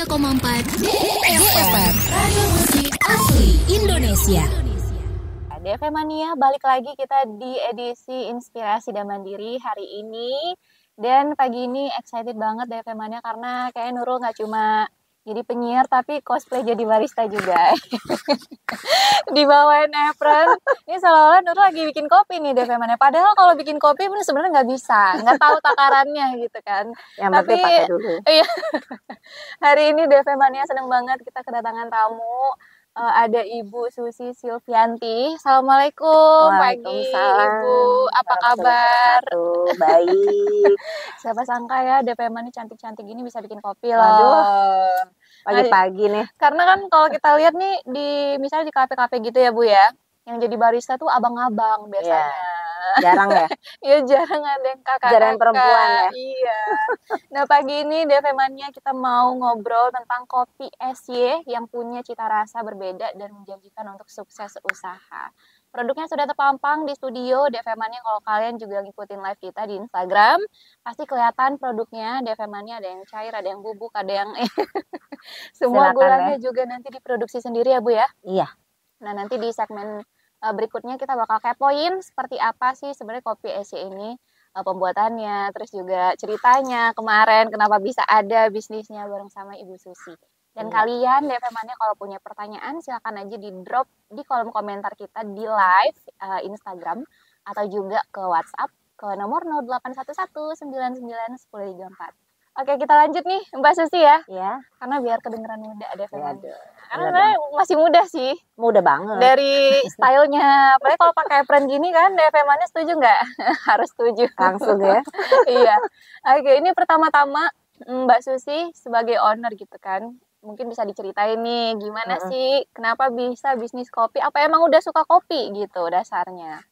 93,4 DFM Radio Musik Asli Indonesia. DFM Mania, balik lagi kita di edisi Inspirasi dan Mandiri hari ini. Dan pagi ini excited banget DFM Mania karena kayak Nurul gak cuma jadi penyiar tapi cosplay jadi barista juga. Dibawain apron. Ini seolah-olah Nurul lagi bikin kopi nih DFM Mania. Padahal kalau bikin kopi pun sebenarnya nggak bisa, nggak tahu takarannya gitu kan. Yang Tapi penting pakai dulu. iya. Hari ini DFM Mania seneng banget kita kedatangan tamu. Ada Ibu Susi Silvianti. Assalamualaikum pagi Ibu, apa kabar? Baik. Siapa sangka ya DPM ini cantik-cantik gini bisa bikin kopi loh. Aduh, pagi-pagi nih. Karena kan kalau kita lihat nih di misalnya di kafe-kafe gitu ya Bu ya, yang jadi barista tuh abang-abang biasanya. Jarang ya? Iya jarang ada yang kakak-kakak. Jarang perempuan ya? Iya. Nah pagi ini DFM-nya kita mau ngobrol tentang kopi SY yang punya cita rasa berbeda dan menjanjikan untuk sukses usaha. Produknya sudah terpampang di studio DFM-nya. Kalau kalian juga ngikutin live kita di Instagram, pasti kelihatan produknya. DFM-nya ada yang cair, ada yang bubuk, ada yang semua Silakan, gulanya ya. juga nanti diproduksi sendiri ya Bu ya? Iya. Nah nanti di segmen berikutnya kita bakal kepoin seperti apa sih sebenarnya kopi SY ini, pembuatannya, terus juga ceritanya kemarin kenapa bisa ada bisnisnya bareng sama Ibu Susi. Dan kalian DFM-nya kalau punya pertanyaan silakan aja di drop di kolom komentar kita di live Instagram atau juga ke WhatsApp ke nomor 0811991034. Oke, kita lanjut nih Mbak Susi ya. Iya. Karena biar kedengeran muda DFM. Ya, karena sebenarnya masih muda sih. Mudah banget. Dari stylenya, apalagi kalau pakai apron gini kan, DFM-nya setuju nggak? Harus setuju. Langsung ya. Iya. Oke, ini pertama-tama Mbak Susi sebagai owner gitu kan, mungkin bisa diceritain nih gimana sih, kenapa bisa bisnis kopi? Apa emang udah suka kopi gitu dasarnya?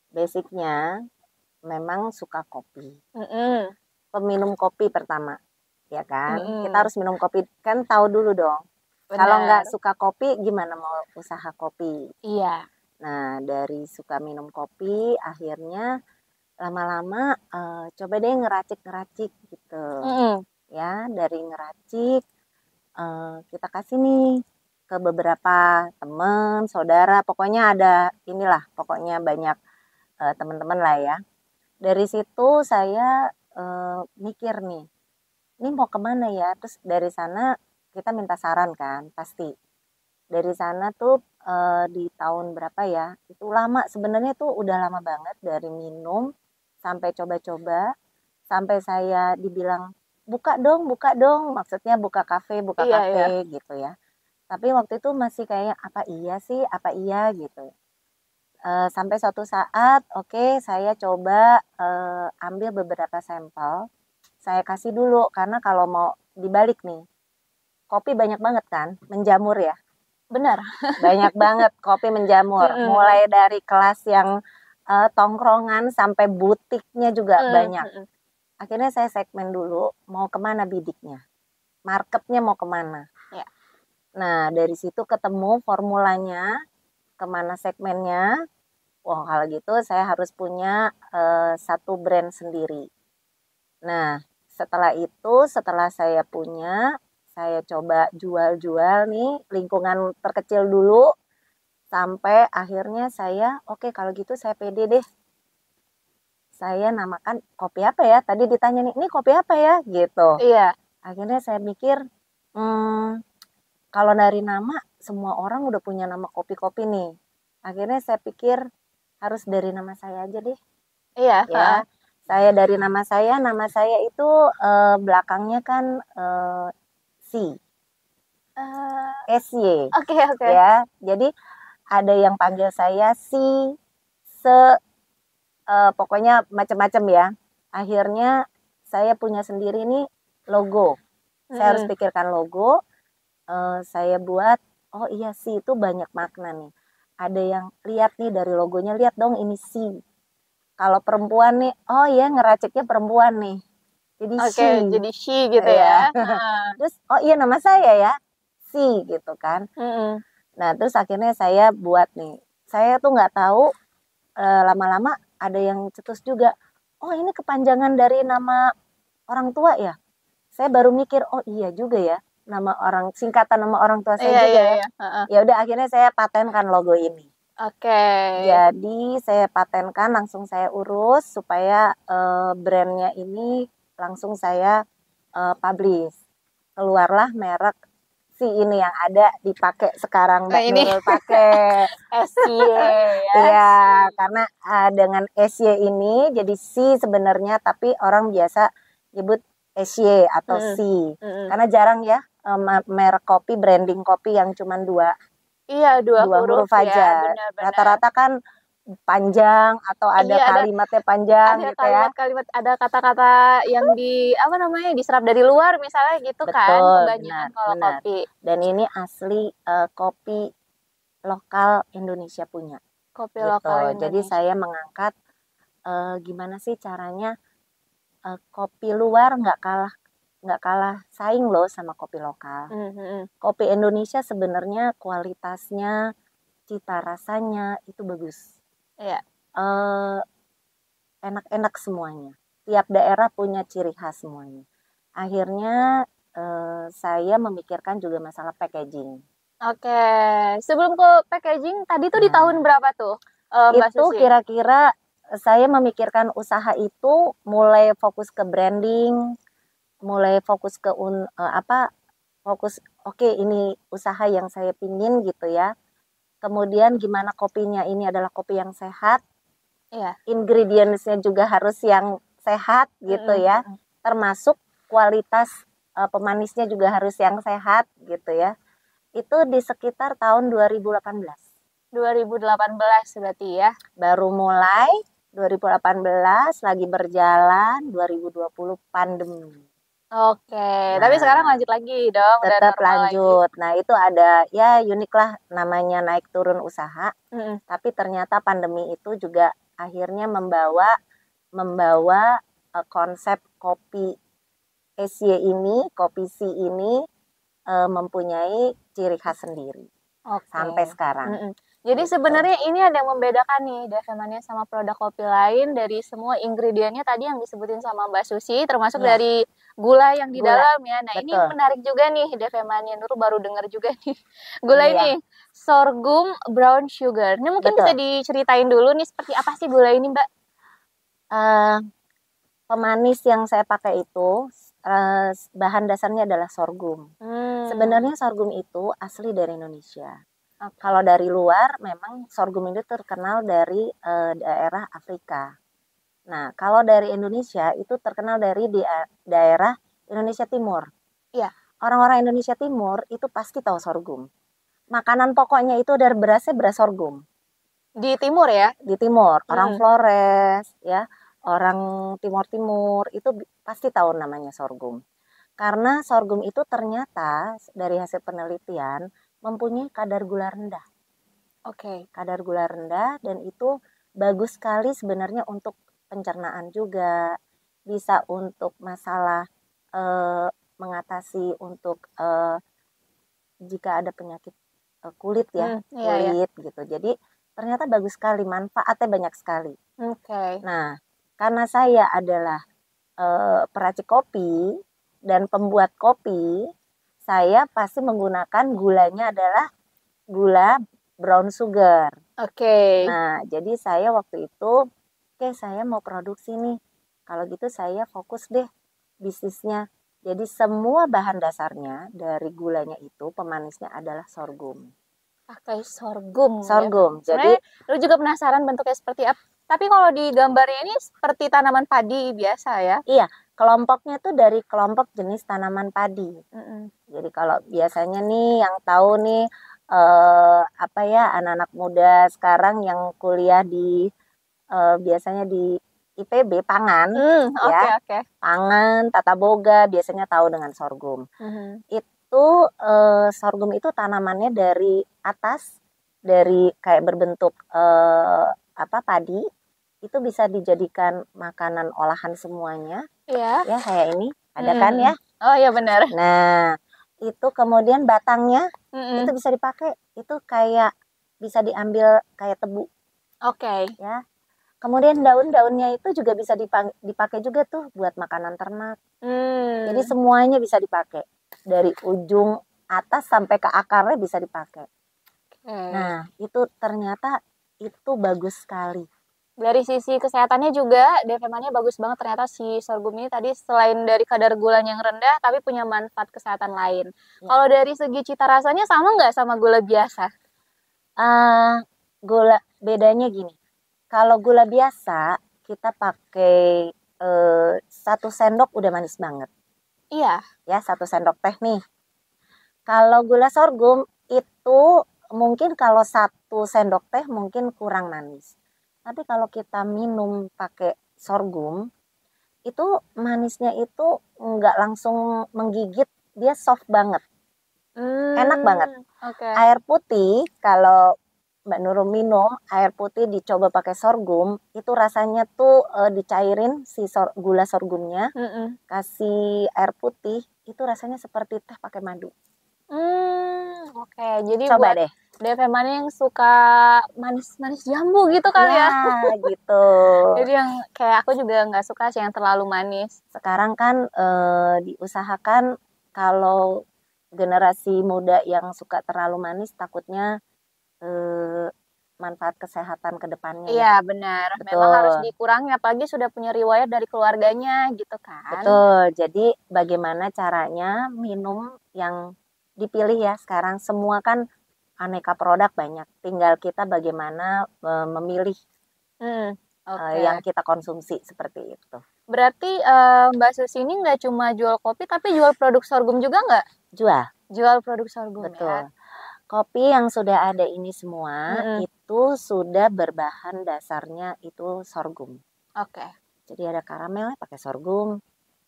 Basicnya memang suka kopi. Peminum kopi pertama, ya kan? Kita harus minum kopi, kan tahu dulu dong. Benar. Kalau nggak suka kopi, gimana mau usaha kopi? Iya. Nah, dari suka minum kopi, akhirnya lama-lama coba deh ngeracik-ngeracik gitu. Ya, dari ngeracik, kita kasih nih ke beberapa teman, saudara, pokoknya ada inilah, pokoknya banyak teman-teman lah ya. Dari situ saya mikir nih, ini mau kemana ya? Terus dari sana kita minta saran kan, pasti. Dari sana tuh di tahun berapa ya? Itu lama, sebenarnya tuh udah lama banget dari minum sampai coba-coba, sampai saya dibilang buka dong, maksudnya buka kafe gitu ya. Tapi waktu itu masih kayak apa iya gitu. Sampai suatu saat, oke, saya coba ambil beberapa sampel, saya kasih dulu, karena kalau mau dibalik nih, kopi banyak banget kan, menjamur ya. Benar. Banyak banget kopi menjamur, mulai dari kelas yang tongkrongan sampai butiknya juga banyak. Akhirnya saya segmen dulu, mau kemana bidiknya, marketnya mau kemana. Ya. Nah dari situ ketemu formulanya, kemana segmennya. Wah kalau gitu saya harus punya satu brand sendiri. Nah setelah itu, setelah saya punya, saya coba jual-jual nih, lingkungan terkecil dulu, sampai akhirnya saya, oke, kalau gitu saya pede deh. Saya namakan kopi apa ya? Tadi ditanya nih, ini kopi apa ya? Gitu. Iya. Akhirnya saya mikir, kalau dari nama, semua orang udah punya nama kopi-kopi nih. Akhirnya saya pikir, harus dari nama saya aja deh. Iya. Ya, saya dari nama saya itu belakangnya kan SY. Oke. Ya, jadi ada yang panggil saya SY, pokoknya macam-macam ya. Akhirnya saya punya sendiri nih logo. Saya harus pikirkan logo. Saya buat, oh iya SY itu banyak makna nih. Ada yang lihat nih dari logonya, lihat dong ini SY. Kalau perempuan nih, oh iya ngeraciknya perempuan nih. Jadi SY. Jadi SY gitu ya. Terus oh iya nama saya ya, SY gitu kan. Nah terus akhirnya saya buat nih. Saya tuh nggak tahu, lama-lama ada yang cetus juga. Oh ini kepanjangan dari nama orang tua ya. saya baru mikir, oh iya juga ya, singkatan nama orang tua saya Iya, juga iya, ya. iya. Heeh. Ya udah akhirnya saya patenkan logo ini. Oke. Jadi saya patenkan, langsung saya urus supaya brandnya ini langsung saya publish. Keluarlah merek si ini yang ada dipakai sekarang Mbak Ini Nurul pakai. SY ya. Iya, karena dengan SY ini jadi si sebenarnya, tapi orang biasa nyebut SY atau si. Karena jarang ya merek kopi, branding kopi yang cuma dua Iya, dua huruf ya, aja. benar-benar. Rata-rata kan panjang atau ada Iya, kalimatnya panjang ada gitu ya. kalimat-kalimat, ada kata-kata yang diserap dari luar misalnya gitu kan, Betul, kebanyakan kalau benar. kopi. Dan ini asli kopi lokal Indonesia punya. Kopi Gitu. lokal Jadi Indonesia. saya mengangkat gimana sih caranya kopi luar nggak kalah saing loh sama kopi lokal. Kopi Indonesia sebenarnya kualitasnya, cita rasanya itu bagus. Iya. Enak-enak semuanya. Tiap daerah punya ciri khas semuanya. Akhirnya saya memikirkan juga masalah packaging. Oke, sebelum ke packaging tadi tuh di tahun berapa tuh, Mbak Itu Susi? kira-kira saya memikirkan usaha itu mulai fokus ke branding, mulai fokus ke oke, ini usaha yang saya pingin gitu ya. Kemudian gimana kopinya ini adalah kopi yang sehat. Iya. Ingredientsnya juga harus yang sehat gitu ya. Termasuk kualitas pemanisnya juga harus yang sehat gitu ya. Itu di sekitar tahun 2018. 2018 berarti ya. Baru mulai 2018, lagi berjalan 2020 pandemi. Oke, tapi sekarang lanjut lagi dong, udah Tetap normal lanjut. lagi. Nah, itu ada ya unik lah, namanya naik turun usaha. Tapi ternyata pandemi itu juga akhirnya membawa konsep kopi SY ini, kopi C ini mempunyai ciri khas sendiri. Oke. Sampai sekarang. Jadi sebenarnya ini ada yang membedakan nih Devemania sama produk kopi lain dari semua ingredientnya tadi yang disebutin sama Mbak Susi, termasuk dari gula yang di dalam ya. Nah, betul. ini menarik juga nih Devemania, Nurul baru dengar juga nih. Gula ini sorghum brown sugar. Ini mungkin bisa diceritain dulu nih seperti apa sih gula ini, Mbak? Pemanis yang saya pakai itu bahan dasarnya adalah sorghum. Sebenarnya sorghum itu asli dari Indonesia. Kalau dari luar memang sorghum itu terkenal dari daerah Afrika. Nah, kalau dari Indonesia itu terkenal dari daerah Indonesia Timur. Iya. Orang-orang Indonesia Timur itu pasti tahu sorghum. Makanan pokoknya itu dari beras sorghum. Di timur ya? Di timur. Orang Flores ya, orang Timur itu pasti tahu namanya sorghum. Karena sorghum itu ternyata dari hasil penelitian mempunyai kadar gula rendah. Oke. Kadar gula rendah, dan itu bagus sekali sebenarnya untuk pencernaan juga. Bisa untuk masalah mengatasi untuk jika ada penyakit kulit ya, kulit gitu. Jadi ternyata bagus sekali, manfaatnya banyak sekali. Nah, karena saya adalah peracik kopi dan pembuat kopi, saya pasti menggunakan gulanya adalah gula brown sugar. Nah, jadi saya waktu itu, saya mau produksi nih. Kalau gitu saya fokus deh bisnisnya. Jadi semua bahan dasarnya dari gulanya itu, pemanisnya adalah sorghum. Pakai sorghum. Sorghum. Ya. Jadi lu juga penasaran bentuknya seperti apa? Tapi kalau di gambarnya ini seperti tanaman padi biasa ya? Iya, kelompoknya tuh dari kelompok jenis tanaman padi. Jadi kalau biasanya nih yang tahu nih anak-anak muda sekarang yang kuliah di biasanya di IPB pangan ya. Pangan, tata boga biasanya tahu dengan sorghum. Itu sorghum itu tanamannya dari atas, dari kayak berbentuk padi, itu bisa dijadikan makanan olahan semuanya. Ya kayak ini ada kan ya? Oh iya benar. Nah, itu kemudian batangnya itu bisa dipakai, itu kayak bisa diambil kayak tebu. Ya. Kemudian daun-daunnya itu juga bisa dipakai juga tuh buat makanan ternak. Jadi semuanya bisa dipakai. Dari ujung atas sampai ke akarnya bisa dipakai. Nah, itu ternyata itu bagus sekali. Dari sisi kesehatannya juga DFM-nya bagus banget, ternyata si sorghum ini tadi selain dari kadar gulanya yang rendah tapi punya manfaat kesehatan lain. Kalau dari segi cita rasanya sama nggak sama gula biasa? Gula bedanya gini. Kalau gula biasa kita pakai 1 sendok udah manis banget. Iya. Ya, 1 sendok teh nih. Kalau gula sorghum itu mungkin kalau 1 sendok teh mungkin kurang manis. Tapi kalau kita minum pakai sorghum, itu manisnya itu nggak langsung menggigit, dia soft banget. Enak banget. Air putih, kalau Mbak Nurul minum, air putih dicoba pakai sorghum, itu rasanya tuh dicairin si gula sorghumnya, kasih air putih, itu rasanya seperti teh pakai madu. Jadi coba buat deh. DFM-nya yang suka manis-manis jambu gitu kali ya. Gitu. Jadi yang kayak aku juga nggak suka sih yang terlalu manis. Sekarang kan diusahakan kalau generasi muda yang suka terlalu manis takutnya manfaat kesehatan ke depannya. Iya, benar. Betul. Memang harus dikurangi, apalagi sudah punya riwayat dari keluarganya gitu kan. Betul. Jadi bagaimana caranya minum yang dipilih ya sekarang, semua kan aneka produk banyak. Tinggal kita bagaimana memilih yang kita konsumsi seperti itu. Berarti Mbak Susi ini nggak cuma jual kopi tapi jual produk sorghum juga nggak? Jual produk sorghum. Betul. Ya. Kopi yang sudah ada ini semua itu sudah berbahan dasarnya itu sorghum. Jadi ada karamelnya pakai sorghum,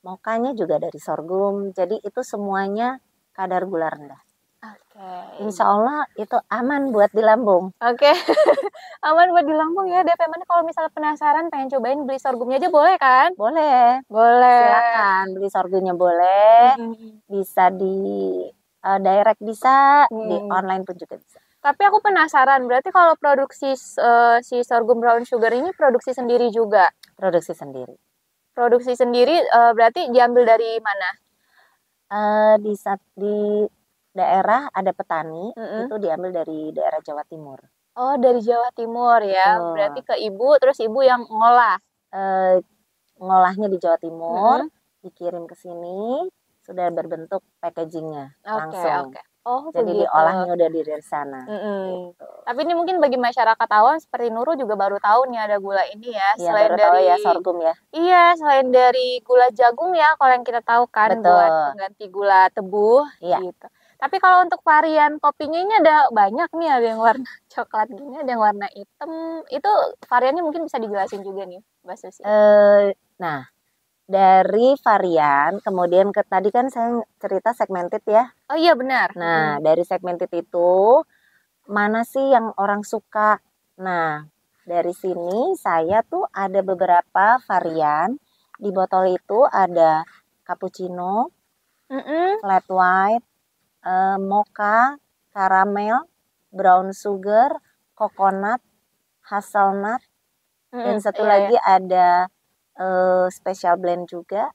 mokanya juga dari sorghum. Jadi itu semuanya kadar gula rendah. Insya Allah itu aman buat di lambung. Aman buat di lambung ya. DFM-nya kalau misalnya penasaran pengen cobain beli sorghumnya aja boleh kan? Boleh. Silakan beli sorghumnya boleh. Bisa di direct bisa, di online pun juga bisa. Tapi aku penasaran, berarti kalau produksi si sorghum brown sugar ini produksi sendiri juga? Produksi sendiri. Produksi sendiri berarti diambil dari mana? Di daerah ada petani, itu diambil dari daerah Jawa Timur. Oh, dari Jawa Timur ya. Berarti ke ibu, terus ibu yang ngolah. Ngolahnya di Jawa Timur, dikirim ke sini, sudah berbentuk packagingnya langsung. Jadi diolahnya udah di sana. Gitu. Tapi ini mungkin bagi masyarakat awam seperti Nurul juga baru tahu nih ada gula ini ya. Iya, selain baru tahu ya sorghum ya. Iya, selain dari gula jagung ya, kalau yang kita tahu kan. Betul. Buat pengganti gula tebu. Iya. Gitu. Tapi kalau untuk varian kopinya ini ada banyak nih, ada yang warna coklat gini, ada yang warna hitam. Itu variannya mungkin bisa dijelasin juga nih, Mbak Susi. Nah, dari varian, kemudian tadi kan saya cerita segmented ya. Oh iya benar. Nah, dari segmented itu, mana sih yang orang suka? Nah, dari sini saya tuh ada beberapa varian. Di botol itu ada cappuccino, flat white, mocha, caramel, brown sugar, coconut, hazelnut, dan satu lagi ada special blend juga,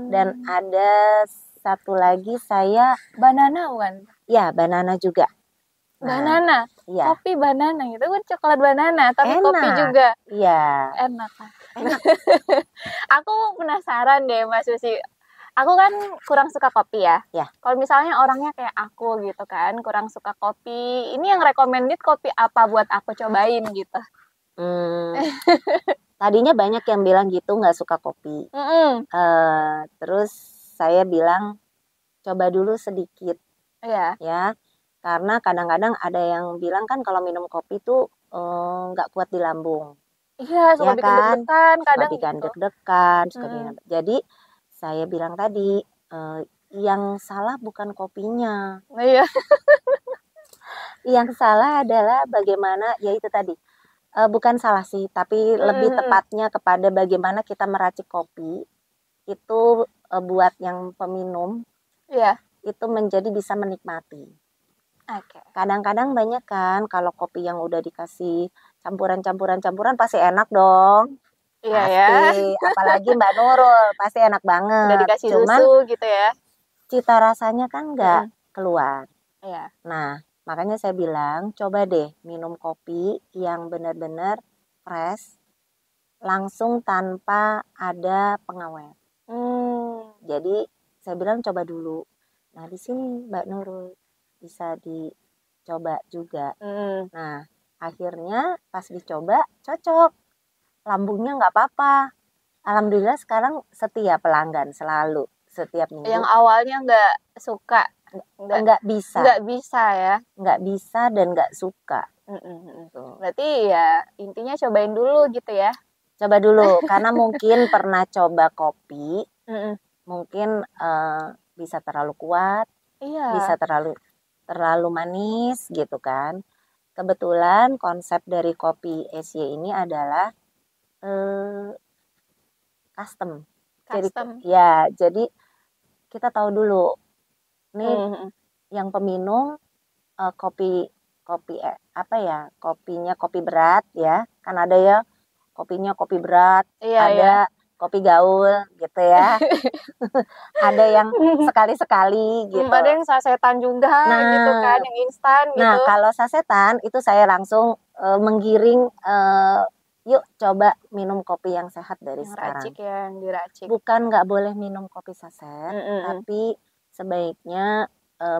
dan ada satu lagi saya banana bukan? Ya, banana juga. Banana? Iya. Kopi banana gitu kan, coklat banana, tapi enak. Kopi juga. Iya. Enak. Aku penasaran deh Mbak Susi. Aku kan kurang suka kopi ya. Kalau misalnya orangnya kayak aku gitu kan, kurang suka kopi, ini yang recommended kopi apa buat aku cobain gitu? Tadinya banyak yang bilang gitu nggak suka kopi. Terus saya bilang coba dulu sedikit. Ya, karena kadang-kadang ada yang bilang kan kalau minum kopi tuh nggak kuat di lambung. Iya, suka bikin deg-degan kadang suka bikin deg-degan, Jadi saya bilang tadi yang salah bukan kopinya. Iya. Yang salah adalah bagaimana, ya itu tadi. Bukan salah sih, tapi lebih tepatnya kepada bagaimana kita meracik kopi itu buat yang peminum, itu menjadi bisa menikmati. Kadang-kadang banyak kan kalau kopi yang udah dikasih campuran pasti enak dong. Iya ya. Pasti, apalagi Mbak Nurul pasti enak Udah banget. dikasih Cuman susu gitu ya. cita rasanya kan nggak Mm-mm. keluar. Iya. Nah, makanya saya bilang coba deh minum kopi yang benar-benar fresh, langsung tanpa ada pengawet. Jadi saya bilang coba dulu. Nah, di sini Mbak Nurul bisa dicoba juga. Nah, akhirnya pas dicoba cocok. Lambungnya nggak apa-apa. Alhamdulillah sekarang setia pelanggan selalu setiap minggu. Yang awalnya nggak suka, nggak bisa ya. Nggak bisa dan nggak suka. Berarti ya intinya cobain dulu gitu ya. Coba dulu karena mungkin pernah coba kopi, mungkin bisa terlalu kuat, bisa terlalu manis gitu kan. Kebetulan konsep dari kopi SY ini adalah custom. Jadi kita tahu dulu nih yang peminum kopinya kopi berat ya, kan ada ya kopinya kopi berat, ada kopi gaul gitu ya. Ada yang sekali-sekali gitu. Ada yang sasetan juga gitu kan, yang instan gitu. Nah, kalau sasetan itu saya langsung menggiring yuk coba minum kopi yang sehat dari yang sekarang. Racik ya, yang diracik. Bukan nggak boleh minum kopi saset, tapi sebaiknya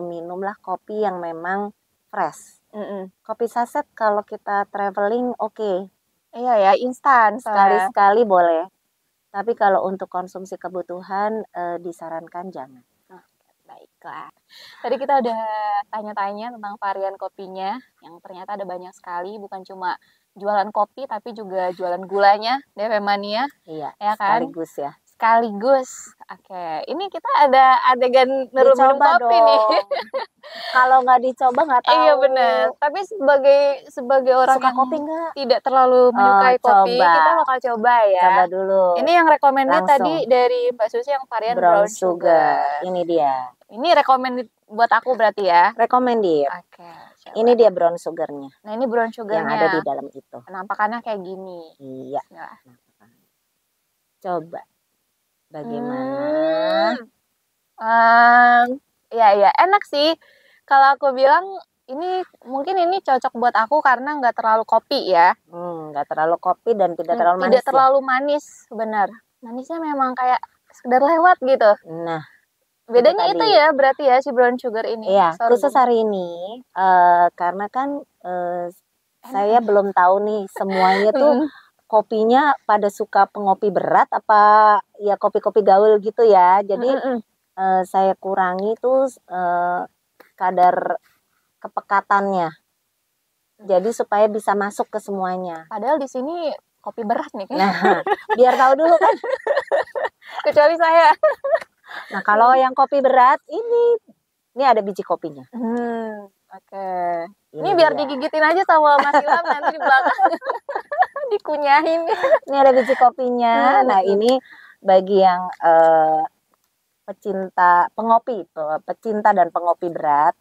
minumlah kopi yang memang fresh. Kopi saset kalau kita traveling oke. Iya ya, instan. Sekali-sekali boleh. Tapi kalau untuk konsumsi kebutuhan disarankan jangan. Baiklah. Tadi kita udah tanya-tanya tentang varian kopinya yang ternyata ada banyak sekali, bukan cuma jualan kopi tapi juga jualan gulanya, DV Mania. Iya, ya kan? Sekaligus. Oke, ini kita ada adegan minum kopi dong. nih. Kalau nggak dicoba nggak tahu. Iya benar. Tapi sebagai orang suka yang kopi nggak? Tidak terlalu menyukai kopi, kita bakal coba ya. Coba dulu. Ini yang recommended tadi dari Mbak Susi yang varian brown sugar. Ini dia. Ini recommended buat aku berarti ya. Recommended. Oke. Ini dia brown sugarnya. Nah ini brown sugarnya. Yang ada di dalam itu. Penampakannya kayak gini. Iya. Coba. Bagaimana? Ya enak sih. Kalau aku bilang mungkin ini cocok buat aku karena nggak terlalu kopi ya. Nggak terlalu kopi dan tidak terlalu manis. Tidak terlalu manis, benar. Manisnya memang kayak sekedar lewat gitu. Nah, bedanya itu ya berarti ya si brown sugar ini. Iya, khusus hari ini karena kan saya belum tahu nih semuanya tuh kopinya pada suka pengopi berat apa ya kopi-kopi gaul gitu ya. Jadi saya kurangi tuh kadar kepekatannya. Jadi supaya bisa masuk ke semuanya. Padahal di sini kopi berat nih kan. Nah, biar tahu dulu kan. Kecuali saya. Nah, kalau yang kopi berat ini ada biji kopinya. Oke. Ini biar digigitin aja sama Mas Ilham nanti di belakang. Dikunyahin. Ini ada biji kopinya. Nah, ini bagi yang pecinta dan pengopi berat.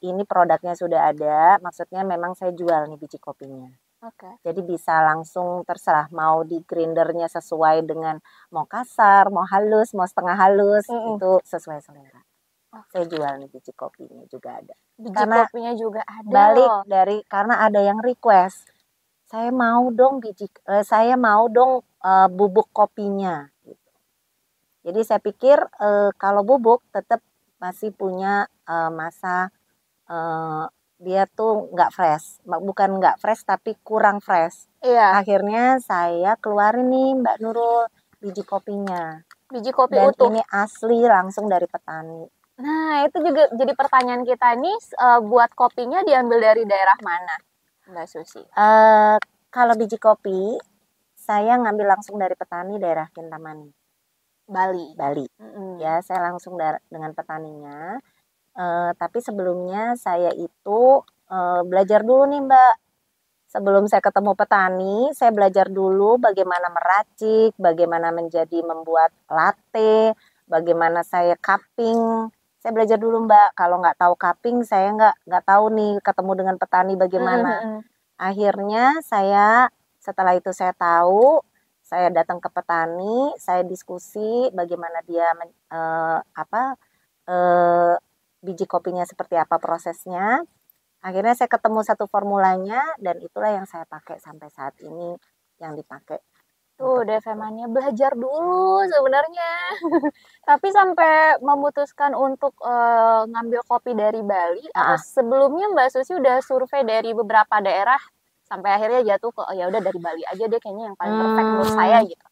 Ini produknya sudah ada. Maksudnya memang saya jual nih biji kopinya. Jadi bisa langsung terserah mau di grindernya sesuai dengan mau kasar, mau halus, mau setengah halus, itu sesuai selera. Saya jual nih biji kopinya juga ada. Kopinya juga ada. Balik karena ada yang request. Saya mau dong bubuk kopinya gitu. Jadi saya pikir kalau bubuk tetap masih punya masa dia tuh nggak fresh, bukan nggak fresh tapi kurang fresh. Iya. Akhirnya saya keluarin nih Mbak Nurul biji kopinya. Biji kopi dan utuh. Ini asli langsung dari petani. Nah itu juga jadi pertanyaan kita nih, buat kopinya diambil dari daerah mana, Mbak Susi? Kalau biji kopi saya ngambil langsung dari petani daerah Kintamani, Bali. Ya saya langsung dengan petaninya. Tapi sebelumnya saya itu belajar dulu nih Mbak. Sebelum saya ketemu petani, saya belajar dulu bagaimana meracik, bagaimana membuat latte, bagaimana saya cupping. Saya belajar dulu Mbak. Kalau nggak tahu cupping, saya nggak tahu nih ketemu dengan petani bagaimana. Akhirnya setelah itu saya tahu, saya datang ke petani, saya diskusi bagaimana dia biji kopinya seperti apa prosesnya. Akhirnya saya ketemu satu formulanya dan itulah yang saya pakai sampai saat ini, yang dipakai. Tuh, Devemannya belajar dulu sebenarnya. Tapi sampai memutuskan untuk ngambil kopi dari Bali, atau sebelumnya Mbak Susi udah survei dari beberapa daerah sampai akhirnya jatuh ke ya udah dari Bali aja deh kayaknya yang paling perfect menurut saya gitu.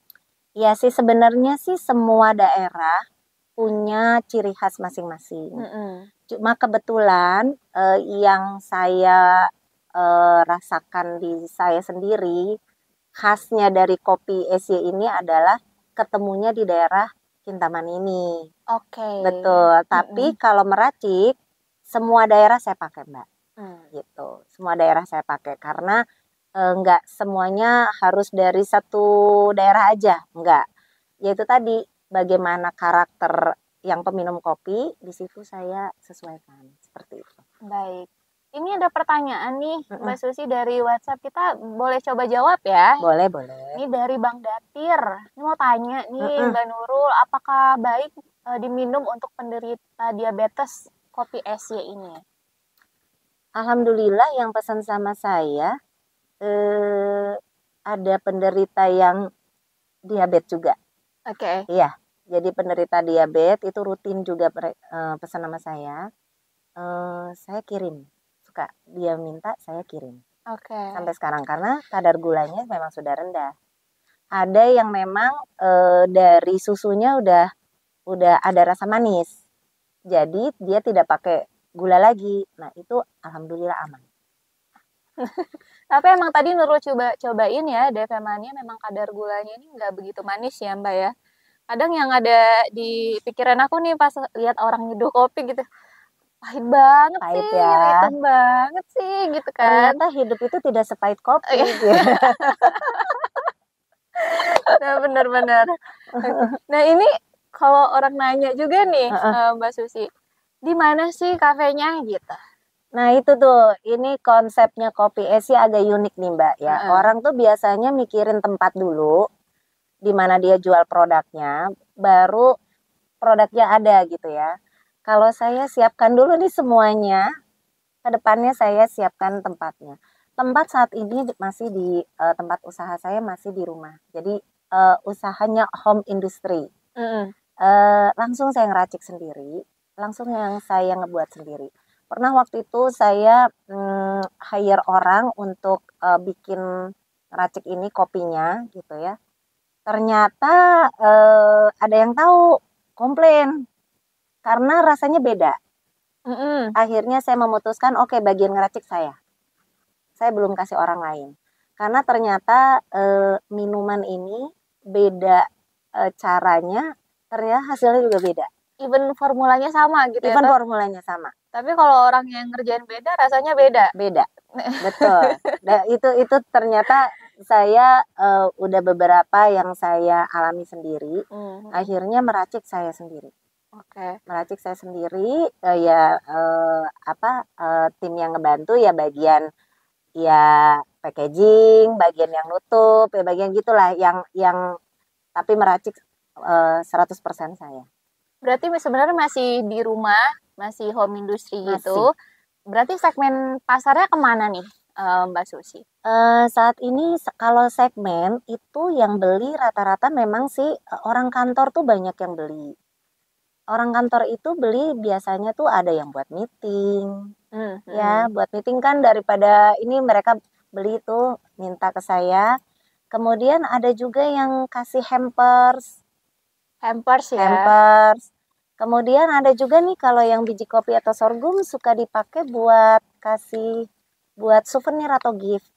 Ya sih, sebenarnya sih semua daerah punya ciri khas masing-masing. Cuma kebetulan yang saya rasakan di saya sendiri, khasnya dari kopi SY ini adalah ketemunya di daerah Kintaman ini. Oke. Betul. Tapi kalau meracik, semua daerah saya pakai, Mbak. Gitu. Semua daerah saya pakai karena nggak semuanya harus dari satu daerah aja, nggak. Yaitu tadi bagaimana karakter yang peminum kopi, di situ saya sesuaikan seperti itu. Baik. Ini ada pertanyaan nih, Mbak Susi dari WhatsApp, kita boleh coba jawab ya? Boleh. Ini dari Bang Datir. Ini mau tanya nih, Mbak Nurul, apakah baik diminum untuk penderita diabetes kopi SY ini? Alhamdulillah yang pesan sama saya ada penderita yang diabetes juga. Oke. Iya, jadi penderita diabetes itu rutin juga pesan sama saya. Saya kirim. Suka dia minta saya kirim. Oke. Sampai sekarang karena kadar gulanya memang sudah rendah. Ada yang memang dari susunya udah ada rasa manis. Jadi dia tidak pakai gula lagi. Nah, itu alhamdulillah aman. Tapi emang tadi Nurul cobain ya, Devemannya memang kadar gulanya ini nggak begitu manis ya Mbak ya. Kadang yang ada di pikiran aku nih pas lihat orang nyeduh kopi gitu, pahit banget Pahit sih, ya. hitam banget sih gitu kan. Ternyata hidup itu tidak sepahit kopi. Gitu. Nah, benar-benar. Nah, ini kalau orang nanya juga nih, Mbak Susi, di mana sih kafenya gitu? Nah, itu tuh, ini konsepnya kopi SY agak unik nih Mbak ya. Orang tuh biasanya mikirin tempat dulu, di mana dia jual produknya, baru produknya ada gitu ya. Kalau saya siapkan dulu nih semuanya, ke depannya saya siapkan tempatnya. Tempat saat ini masih di tempat usaha saya masih di rumah. Jadi usahanya home industry. Langsung saya ngeracik sendiri, langsung yang saya ngebuat sendiri. Pernah waktu itu saya hire orang untuk bikin ngeracik ini kopinya gitu ya. Ternyata ada yang tahu, komplain karena rasanya beda. Akhirnya saya memutuskan oke, bagian ngeracik saya belum kasih orang lain karena ternyata minuman ini beda caranya, ternyata hasilnya juga beda. Even formulanya sama gitu ya? Even formulanya sama. Tapi kalau orang yang ngerjain beda, rasanya beda. Beda, betul. Nah, itu ternyata saya udah beberapa yang saya alami sendiri. Akhirnya meracik saya sendiri. Meracik saya sendiri, tim yang ngebantu ya bagian ya packaging, bagian yang nutup, ya bagian gitulah yang tapi meracik 100% saya. Berarti sebenarnya masih di rumah, masih home industry gitu. Berarti segmen pasarnya kemana nih, Mbak Susi? Saat ini kalau segmen itu yang beli rata-rata memang sih orang kantor tuh banyak yang beli. Orang kantor itu beli biasanya tuh ada yang buat meeting, ya buat meeting kan daripada ini mereka beli itu minta ke saya. Kemudian ada juga yang kasih hampers ya. Kemudian ada juga nih kalau yang biji kopi atau sorghum suka dipakai buat souvenir atau gift,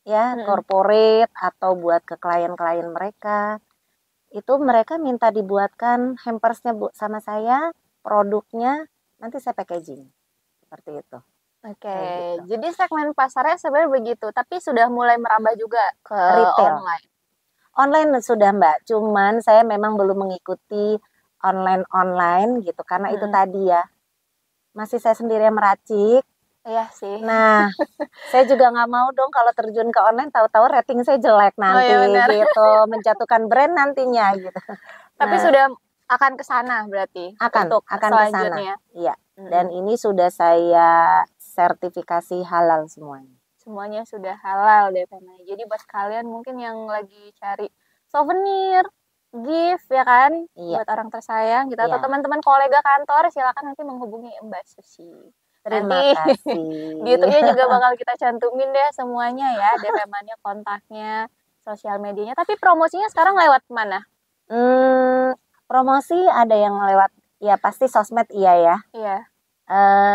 ya corporate atau buat ke klien-klien mereka. Itu mereka minta dibuatkan hampersnya sama saya, produknya nanti saya packaging seperti itu. Gitu. Jadi segmen pasarnya sebenarnya begitu, tapi sudah mulai merambah juga ke retail. Online sudah Mbak, cuman saya memang belum mengikuti online gitu karena itu tadi ya masih saya sendiri yang meracik. Iya sih. Nah, saya juga nggak mau dong kalau terjun ke online tahu-tahu rating saya jelek nanti iya benar. gitu, menjatuhkan brand nantinya gitu. Tapi Nah, sudah akan ke sana berarti untuk akan ke sana. selanjutnya. Iya. Dan ini sudah saya sertifikasi halal semuanya. Semuanya sudah halal deh Pena. Jadi buat kalian mungkin yang lagi cari souvenir, gift ya kan, Iya. buat orang tersayang gitu, atau Iya. teman-teman kolega kantor, silakan nanti menghubungi Mbak Susi. Terima Nanti kasih. di YouTube-nya juga bakal kita cantumin deh semuanya ya, DP-nya, kontaknya, sosial medianya. Tapi promosinya sekarang lewat mana? Promosi ada yang lewat, ya pasti sosmed iya ya. Iya.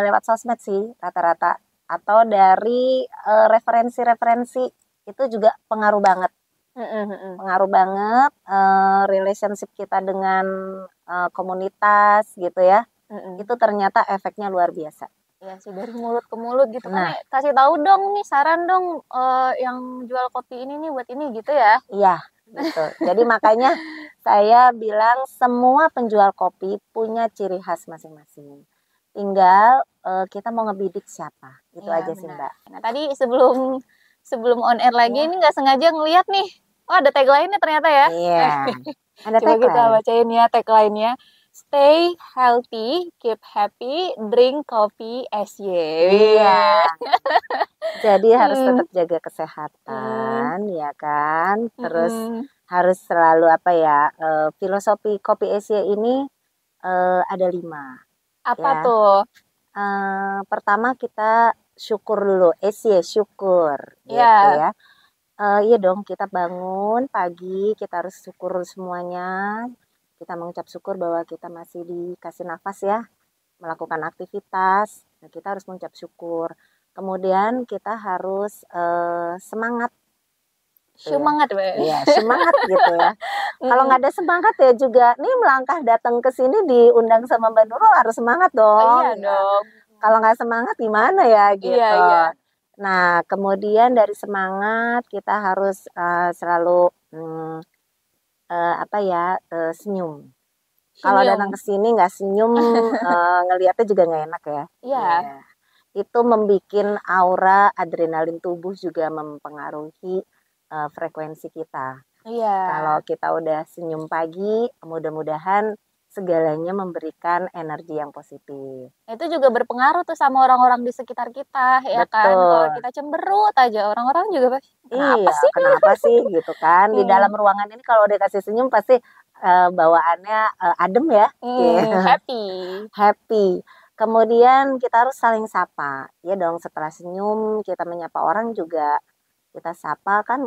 Lewat sosmed sih rata-rata. Atau dari referensi-referensi itu juga pengaruh banget. Pengaruh banget relationship kita dengan komunitas gitu ya. Itu ternyata efeknya luar biasa. Iya sih, dari mulut ke mulut gitu kan. Kasih tahu dong nih, saran dong yang jual kopi ini nih buat ini gitu ya. Iya, gitu. Jadi makanya saya bilang semua penjual kopi punya ciri khas masing-masing. Tinggal kita mau ngebidik siapa. Itu Iya, aja sih, benar. Mbak. Nah, tadi sebelum on air lagi ini nggak sengaja ngeliat nih. Oh, ada tagline-nya ternyata ya. Iya. Ada Coba kita tagline. bacain ya tagline-nya. Stay healthy, keep happy, drink coffee as you. Iya. Jadi harus tetap jaga kesehatan, ya kan. Terus harus selalu apa ya, filosofi Kopi Asia ini ada 5. Apa ya. tuh? Pertama kita syukur dulu, Asia syukur, gitu ya. Iya dong, kita bangun pagi, kita harus syukur semuanya. Kita mengucap syukur bahwa kita masih dikasih nafas ya, melakukan aktivitas. Nah, kita harus mengucap syukur. Kemudian kita harus semangat. Semangat, Iya, semangat gitu ya. Kalau nggak ada semangat ya juga, nih melangkah datang ke sini diundang sama Mbak Nurul harus semangat dong. Iya dong. Kalau nggak semangat gimana ya gitu. Iya. Nah, kemudian dari semangat kita harus selalu senyum. Kalau datang ke sini nggak senyum, ngelihatnya juga nggak enak ya. Iya. Itu membuat aura adrenalin tubuh juga mempengaruhi frekuensi kita. Iya. Kalau kita udah senyum pagi, mudah-mudahan segalanya memberikan energi yang positif. Itu juga berpengaruh tuh sama orang-orang di sekitar kita, ya kan? Kalau kita cemberut aja, orang-orang juga pasti, kenapa sih gitu kan? Di dalam ruangan ini kalau udah kasih senyum pasti bawaannya adem ya. Happy. Kemudian kita harus saling sapa. Ya dong, setelah senyum kita menyapa orang juga kita sapa kan,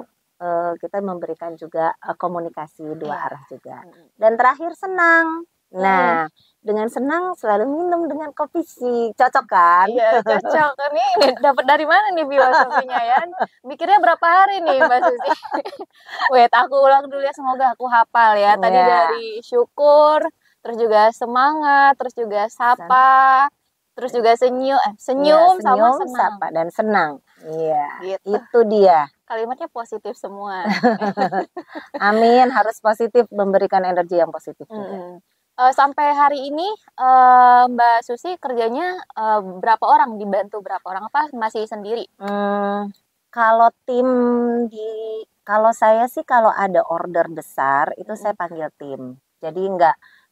kita memberikan juga komunikasi dua arah juga. Dan terakhir senang. Nah, dengan senang selalu minum dengan kopi sih, cocok kan? Iya, cocok. Ini dapat dari mana nih filosofinya ya? Mikirnya berapa hari nih Mbak Susi? Wait, aku ulang dulu ya, semoga aku hafal ya. Tadi dari syukur, terus juga semangat, terus juga sapa, terus juga senyum sama senang. Sapa dan senang. Iya, gitu. Itu dia. Kalimatnya positif semua. Amin, harus positif, memberikan energi yang positif juga. Sampai hari ini Mbak Susi kerjanya berapa orang, dibantu berapa orang, apa masih sendiri? Kalau kalau saya sih kalau ada order besar itu saya panggil tim. Jadi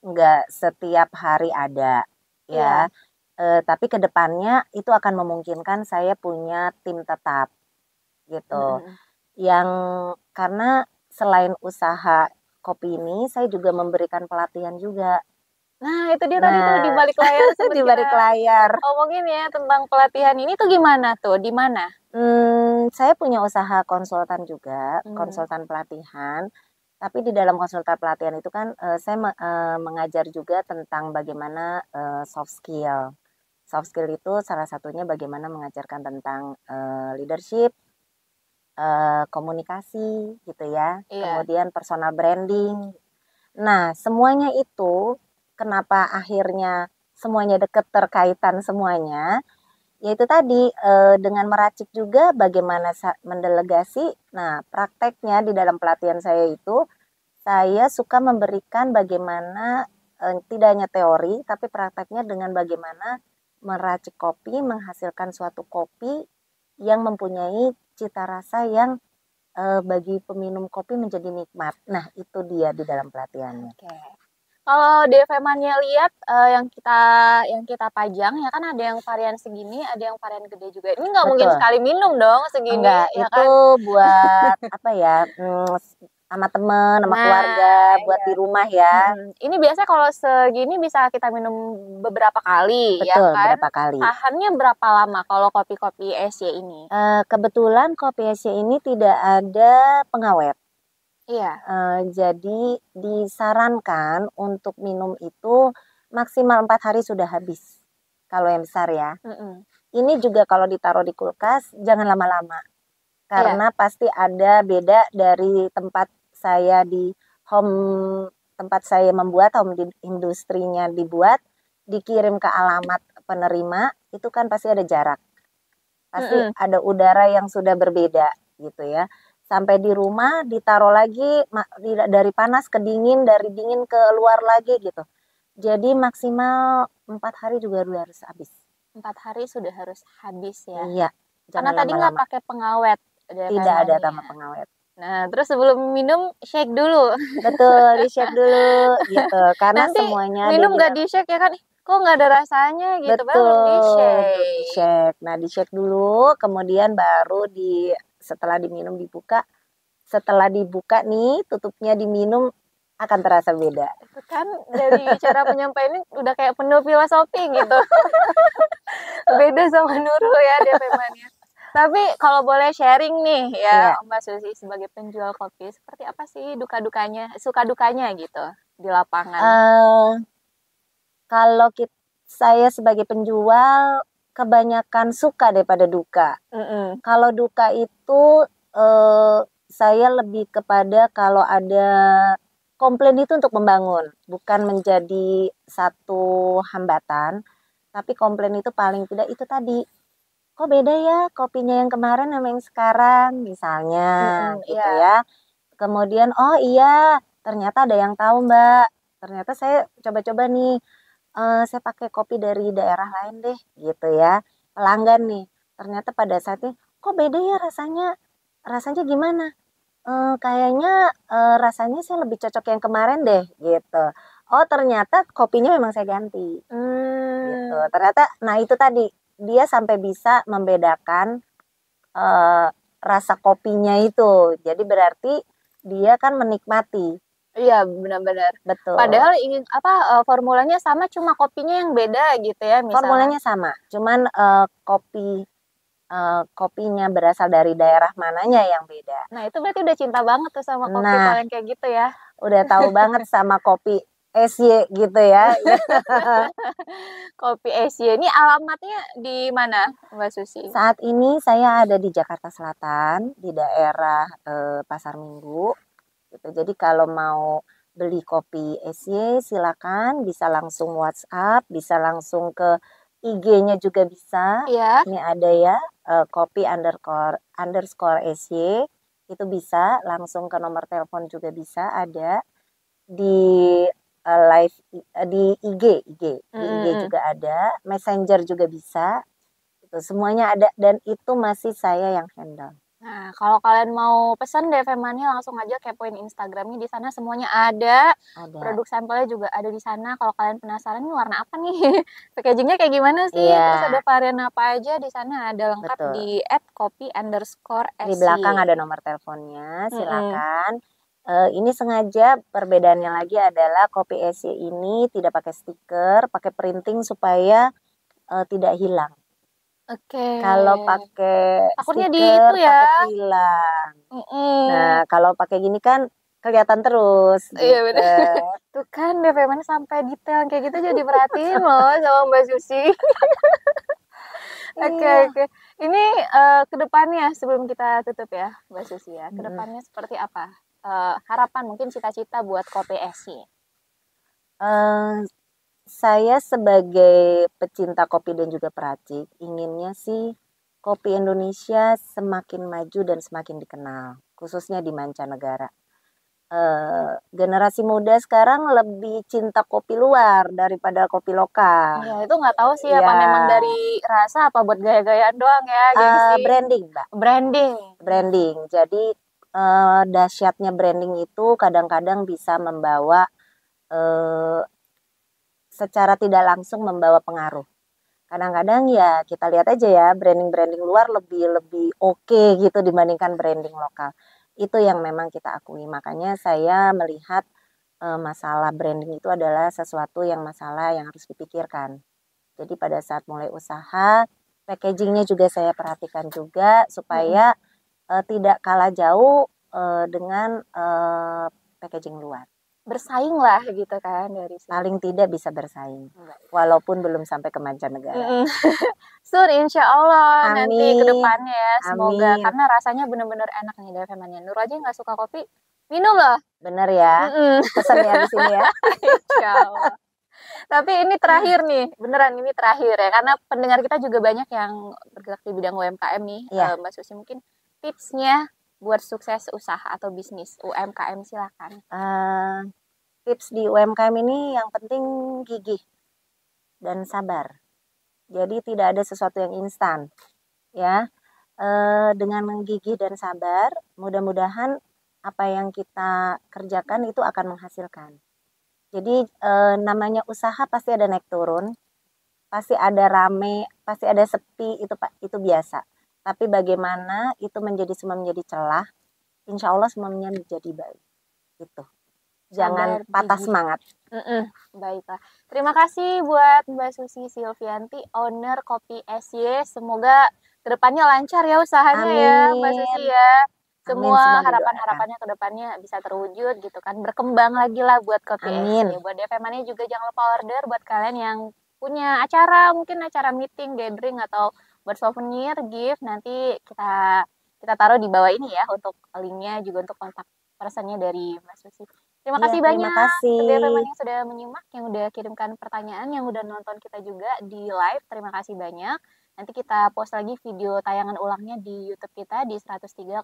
nggak setiap hari ada ya. Tapi kedepannya itu akan memungkinkan saya punya tim tetap gitu. Yang karena selain usaha kopi ini saya juga memberikan pelatihan juga. Nah, itu dia tadi tuh di balik layar. Di balik layar. Ngomongin ya tentang pelatihan ini tuh gimana tuh? Di mana? Saya punya usaha konsultan juga, konsultan pelatihan. Tapi di dalam konsultan pelatihan itu kan saya mengajar juga tentang bagaimana soft skill. Soft skill itu salah satunya bagaimana mengajarkan tentang leadership, komunikasi gitu ya, kemudian personal branding. Nah, semuanya itu kenapa akhirnya semuanya dekat terkaitan semuanya, yaitu tadi dengan meracik juga bagaimana mendelegasi. Nah, prakteknya di dalam pelatihan saya itu saya suka memberikan bagaimana tidak hanya teori tapi prakteknya dengan bagaimana meracik kopi menghasilkan suatu kopi yang mempunyai cita rasa yang bagi peminum kopi menjadi nikmat. Nah, itu dia di dalam pelatihannya. Oke. Kalau Devemannya lihat yang kita pajang ya kan ada yang varian segini, ada yang varian gede juga. Ini nggak mungkin Betul. sekali minum dong segini, Enggak, ya itu kan? buat apa ya? Sama teman, sama Nah, keluarga, buat iya. di rumah ya. Ini biasanya kalau segini bisa kita minum beberapa kali, ya Betul, kan? berapa kali. Tahannya berapa lama kalau kopi-kopi SY ini? Kebetulan kopi Asia ini tidak ada pengawet. Iya. Jadi disarankan untuk minum itu maksimal 4 hari sudah habis. Kalau yang besar ya. Ini juga kalau ditaruh di kulkas jangan lama-lama. Karena pasti ada beda dari tempat saya tempat saya membuat, home industrinya dibuat, dikirim ke alamat penerima, itu kan pasti ada jarak. Pasti ada udara yang sudah berbeda gitu ya. Sampai di rumah ditaruh lagi dari panas ke dingin, dari dingin ke luar lagi gitu. Jadi maksimal 4 hari juga harus habis. 4 hari sudah harus habis ya. Iya. Karena tadi nggak pakai pengawet. Tidak ada tambah pengawet. Nah, terus sebelum minum shake dulu. Betul, di shake dulu gitu. Karena Nanti semuanya minum nggak di shake ya kan? Kok nggak ada rasanya gitu, baru di shake. Nah, di shake dulu, kemudian baru setelah diminum dibuka. Setelah dibuka nih, tutupnya diminum akan terasa beda. Itu kan dari cara penyampaiannya udah kayak penuh filosofi gitu. Beda sama Nurul ya Devemannya. Tapi kalau boleh sharing nih ya Mbak Susi sebagai penjual kopi, seperti apa sih duka-dukanya, suka-dukanya gitu di lapangan? Kalau saya sebagai penjual kebanyakan suka daripada duka. Kalau duka itu saya lebih kepada kalau ada komplain itu untuk membangun, bukan menjadi satu hambatan, tapi komplain itu paling tidak itu tadi. Kok beda ya kopinya yang kemarin sama yang sekarang misalnya gitu ya. Kemudian oh iya ternyata ada yang tahu Mbak. Ternyata saya coba-coba nih saya pakai kopi dari daerah lain deh gitu ya. Pelanggan nih. Ternyata pada saatnya kok beda ya rasanya. Rasanya gimana? Kayaknya rasanya saya lebih cocok yang kemarin deh gitu. Oh ternyata kopinya memang saya ganti. Gitu. Ternyata nah itu tadi dia sampai bisa membedakan rasa kopinya itu. Jadi berarti dia kan menikmati. Iya benar-benar. Betul. Padahal formulanya sama, cuma kopinya yang beda gitu ya misalnya. Formulanya sama, cuman kopinya berasal dari daerah mananya yang beda. Nah itu berarti udah cinta banget tuh sama kopi kalau yang kayak gitu ya. Udah tahu banget sama kopi SY gitu ya. Kopi SY ini alamatnya di mana Mbak Susi? Saat ini saya ada di Jakarta Selatan di daerah Pasar Minggu. Gitu. Jadi kalau mau beli kopi SY silakan, bisa langsung WhatsApp, bisa langsung ke IG-nya juga bisa. Iya. Ini ada ya kopi underscore SY itu bisa langsung ke nomor telepon juga bisa ada di live di IG di IG juga ada, Messenger juga bisa. Itu semuanya ada dan itu masih saya yang handle. Nah, kalau kalian mau pesan Devemannya langsung aja kepoin Instagramnya, di sana semuanya ada. Produk sampelnya juga ada di sana. Kalau kalian penasaran nih warna apa nih, packagingnya kayak gimana sih, terus ada varian apa aja, di sana ada lengkap. Betul. Di @kopi_SY. Di belakang ada nomor teleponnya, silakan. Ini sengaja perbedaannya lagi adalah kopi SY ini tidak pakai stiker, pakai printing supaya tidak hilang. Oke. Kalau pakai takutnya stiker, di itu ya. takut hilang. Nah, kalau pakai gini kan kelihatan terus. Iya benar. Tuh kan Deveman sampai detail kayak gitu jadi perhatiin loh sama Mbak Susi. Oke. Ini kedepannya sebelum kita tutup ya Mbak Susi ya. Kedepannya seperti apa? Harapan mungkin cita-cita buat kopi SY. Saya sebagai pecinta kopi dan juga peracik, inginnya sih kopi Indonesia semakin maju dan semakin dikenal, khususnya di mancanegara. generasi muda sekarang lebih cinta kopi luar daripada kopi lokal. Ya, itu nggak tahu sih apa memang dari rasa apa buat gaya-gayaan doang ya, gengsi. Branding, Mbak. Branding. Jadi dahsyatnya branding itu kadang-kadang bisa membawa secara tidak langsung membawa pengaruh. Kadang-kadang ya kita lihat aja ya, branding luar lebih oke gitu dibandingkan branding lokal. Itu yang memang kita akui. Makanya saya melihat masalah branding itu adalah sesuatu yang masalah yang harus dipikirkan. Jadi pada saat mulai usaha, packagingnya juga saya perhatikan juga supaya tidak kalah jauh dengan packaging luar. Bersaing lah gitu kan dari sini. Paling tidak bisa bersaing, walaupun belum sampai ke mancanegara. Sur, insya Allah Amin. nanti ke depannya ya, semoga. Amin. Karena rasanya bener-bener enak nih DFM-nya. Nur aja nggak suka kopi, minum loh. Bener ya, pesan ya di sini ya. Insya Allah. Tapi ini terakhir nih, beneran ini terakhir ya, karena pendengar kita juga banyak yang bergerak di bidang UMKM nih. Mbak Susi, mungkin tipsnya buat sukses usaha atau bisnis UMKM silakan. Tips di UMKM ini yang penting gigih dan sabar. Jadi tidak ada sesuatu yang instan, ya. Dengan menggigih dan sabar, mudah-mudahan apa yang kita kerjakan itu akan menghasilkan. Jadi namanya usaha pasti ada naik turun, pasti ada rame, pasti ada sepi, itu biasa. Tapi bagaimana itu semua menjadi celah, insya Allah semuanya menjadi baik. Gitu. Jangan patah semangat. Baiklah. Terima kasih buat Mbak Susi Silvianti, owner Kopi SY. Semoga kedepannya lancar ya usahanya. Amin. Ya Mbak Susi ya. Semua harapan-harapannya kedepannya bisa terwujud gitu kan. Berkembang lagi lah buat Kopi SY. Buat DFM-nya juga jangan lupa order buat kalian yang punya acara, mungkin acara meeting, gathering, atau buat souvenir, gift, nanti kita taruh di bawah ini ya untuk linknya, juga untuk kontak personnya dari Mbak Susi. Terima kasih banyak DFM yang sudah menyimak, yang udah kirimkan pertanyaan, yang udah nonton kita juga di live. Terima kasih banyak. Nanti kita post lagi video tayangan ulangnya di YouTube kita di 103,4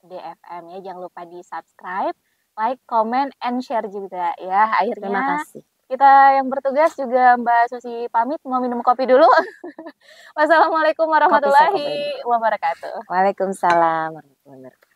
DFM ya. Jangan lupa di subscribe, like, comment, and share juga ya. Akhirnya terima kasih. Kita yang bertugas juga Mbak Susi pamit, mau minum kopi dulu. Wassalamualaikum warahmatullahi wabarakatuh. Waalaikumsalam warahmatullahi wabarakatuh.